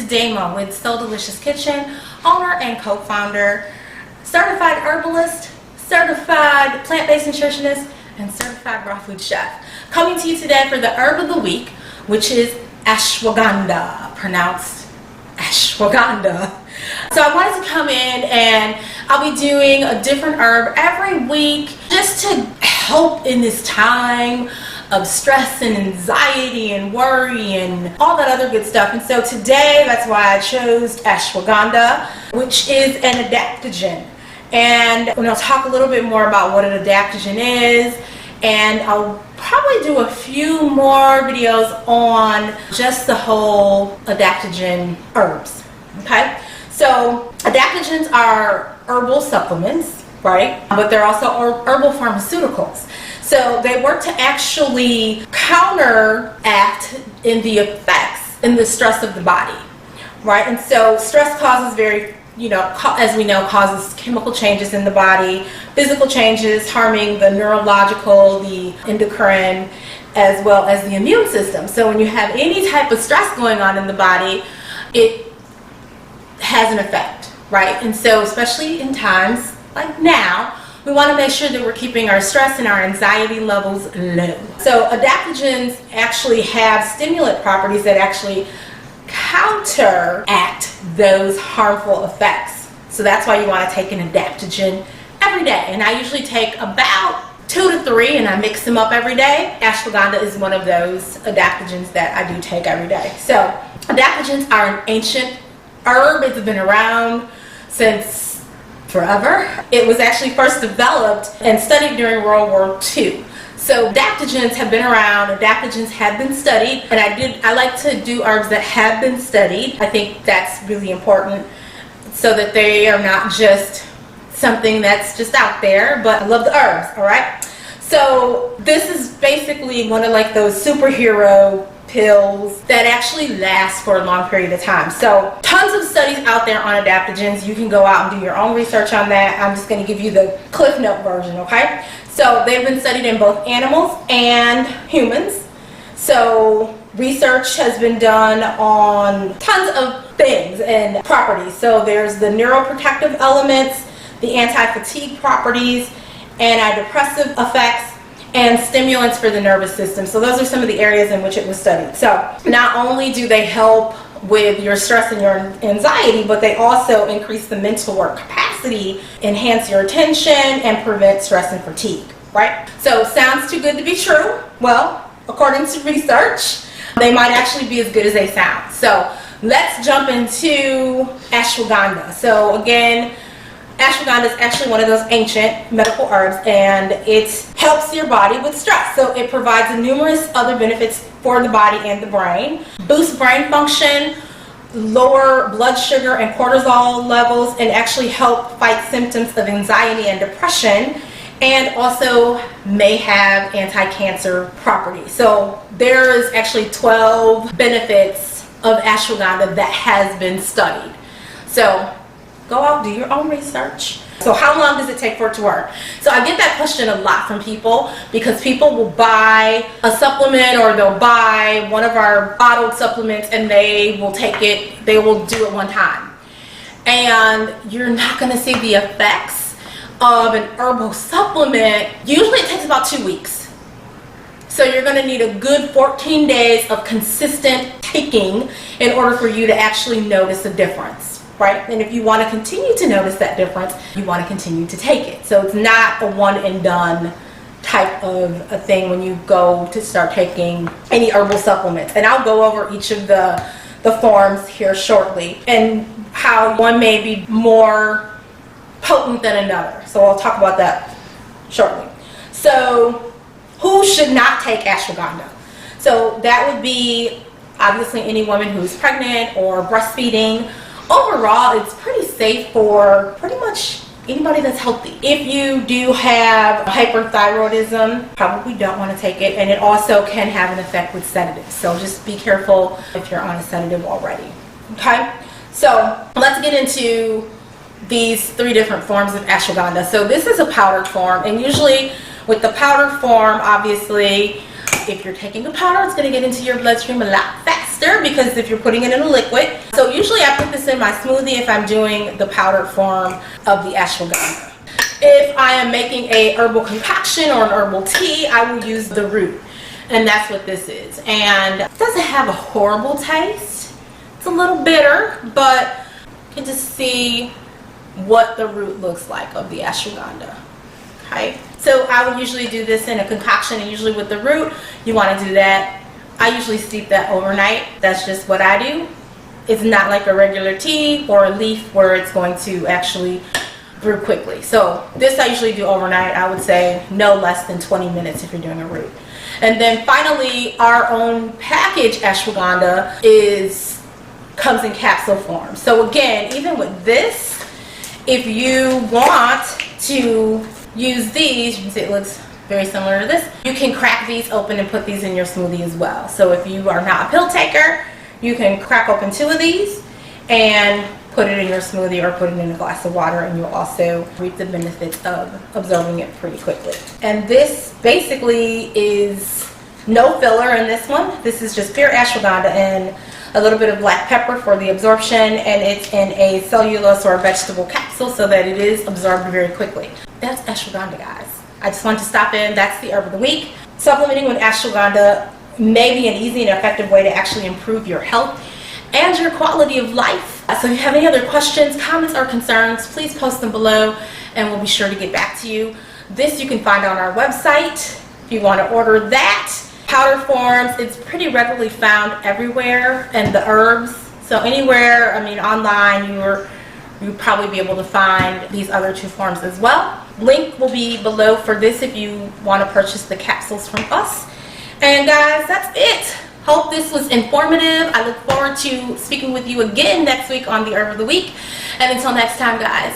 Dama with So Delicious Kitchen, owner and co-founder, certified herbalist, certified plant-based nutritionist, and certified raw food chef. Coming to you today for the herb of the week, which is Ashwagandha, pronounced Ashwagandha. So I wanted to come in and I'll be doing a different herb every week just to help in this time of stress and anxiety and worry and all that other good stuff. And so today, that's why I chose Ashwagandha, which is an adaptogen. And I'll talk a little bit more about what an adaptogen is, and I'll probably do a few more videos on just the whole adaptogen herbs. Okay, so adaptogens are herbal supplements, right? But they're also herbal pharmaceuticals. So they work to actually counteract in the effects in the stress of the body, right? And so stress causes as we know, causes chemical changes in the body, physical changes harming the neurological, the endocrine, as well as the immune system. So when you have any type of stress going on in the body, it has an effect, right? And so especially in times like now, we want to make sure that we're keeping our stress and our anxiety levels low. So adaptogens actually have stimulant properties that actually counteract those harmful effects. So that's why you want to take an adaptogen every day. And I usually take about 2 to 3 and I mix them up every day. Ashwagandha is one of those adaptogens that I do take every day. So adaptogens are an ancient herb. It's been around since forever. It was actually first developed and studied during World War II. So adaptogens have been around, adaptogens have been studied, and I like to do herbs that have been studied. I think that's really important so that they are not just something that's just out there, but I love the herbs, all right? So this is basically one of like those superhero pills that actually last for a long period of time. So tons of studies out there on adaptogens. You can go out and do your own research on that. I'm just going to give you the Cliff Note version, okay? So they've been studied in both animals and humans. So research has been done on tons of things and properties. So there's the neuroprotective elements, the anti-fatigue properties, antidepressive effects, and stimulants for the nervous system. So those are some of the areas in which it was studied. So not only do they help with your stress and your anxiety, but they also increase the mental work capacity, enhance your attention, and prevent stress and fatigue, right? So sounds too good to be true. Well, according to research, they might actually be as good as they sound. So let's jump into ashwagandha. So again, ashwagandha is actually one of those ancient medical herbs, and it helps your body with stress. So it provides numerous other benefits for the body and the brain. Boosts brain function, lower blood sugar and cortisol levels, and actually help fight symptoms of anxiety and depression, and also may have anti-cancer properties. So there is actually 12 benefits of ashwagandha that has been studied. So go out, do your own research. So how long does it take for it to work? So I get that question a lot from people, because people will buy a supplement or they'll buy one of our bottled supplements and they will take it, they will do it one time. And you're not going to see the effects of an herbal supplement. Usually it takes about 2 weeks. So you're going to need a good 14 days of consistent taking in order for you to actually notice a difference. Right? And if you want to continue to notice that difference, you want to continue to take it. So it's not a one and done type of a thing when you go to start taking any herbal supplements. And I'll go over each of the forms here shortly, and how one may be more potent than another. So I'll talk about that shortly. So who should not take ashwagandha? So that would be obviously any woman who's pregnant or breastfeeding. Overall, it's pretty safe for pretty much anybody that's healthy. If you do have hyperthyroidism, probably don't want to take it, and it also can have an effect with sedatives. So just be careful if you're on a sedative already. Okay, so let's get into these 3 different forms of ashwagandha. So this is a powdered form, and usually with the powdered form, obviously, if you're taking a powder, it's going to get into your bloodstream a lot faster. faster because if you're putting it in a liquid. So usually I put this in my smoothie if I'm doing the powdered form of the ashwagandha. If I am making a herbal concoction or an herbal tea, I will use the root. And that's what this is. And it doesn't have a horrible taste. It's a little bitter, but you can just see what the root looks like of the ashwagandha. Okay, so I would usually do this in a concoction, and usually with the root, you want to do that. I usually steep that overnight. That's just what I do. It's not like a regular tea or a leaf where it's going to actually brew quickly. So this I usually do overnight. I would say no less than 20 minutes if you're doing a root. And then finally, our own packaged ashwagandha comes in capsule form. So again, even with this, if you want to use these, you can see it looks very similar to this. You can crack these open and put these in your smoothie as well. So if you are not a pill taker, you can crack open 2 of these and put it in your smoothie or put it in a glass of water, and you'll also reap the benefits of absorbing it pretty quickly. And this basically is no filler in this one. This is just pure ashwagandha and a little bit of black pepper for the absorption, and it's in a cellulose or vegetable capsule so that it is absorbed very quickly. That's ashwagandha, guys. I just wanted to stop in. That's the herb of the week. Supplementing with ashwagandha may be an easy and effective way to actually improve your health and your quality of life. So if you have any other questions, comments, or concerns, please post them below and we'll be sure to get back to you. This you can find on our website if you want to order that. Powder forms, it's pretty readily found everywhere, and the herbs. So anywhere, I mean online, you'll probably be able to find these other 2 forms as well. Link will be below for this if you want to purchase the capsules from us. And guys, that's it. Hope this was informative. I look forward to speaking with you again next week on the Herb of the Week. And until next time, guys,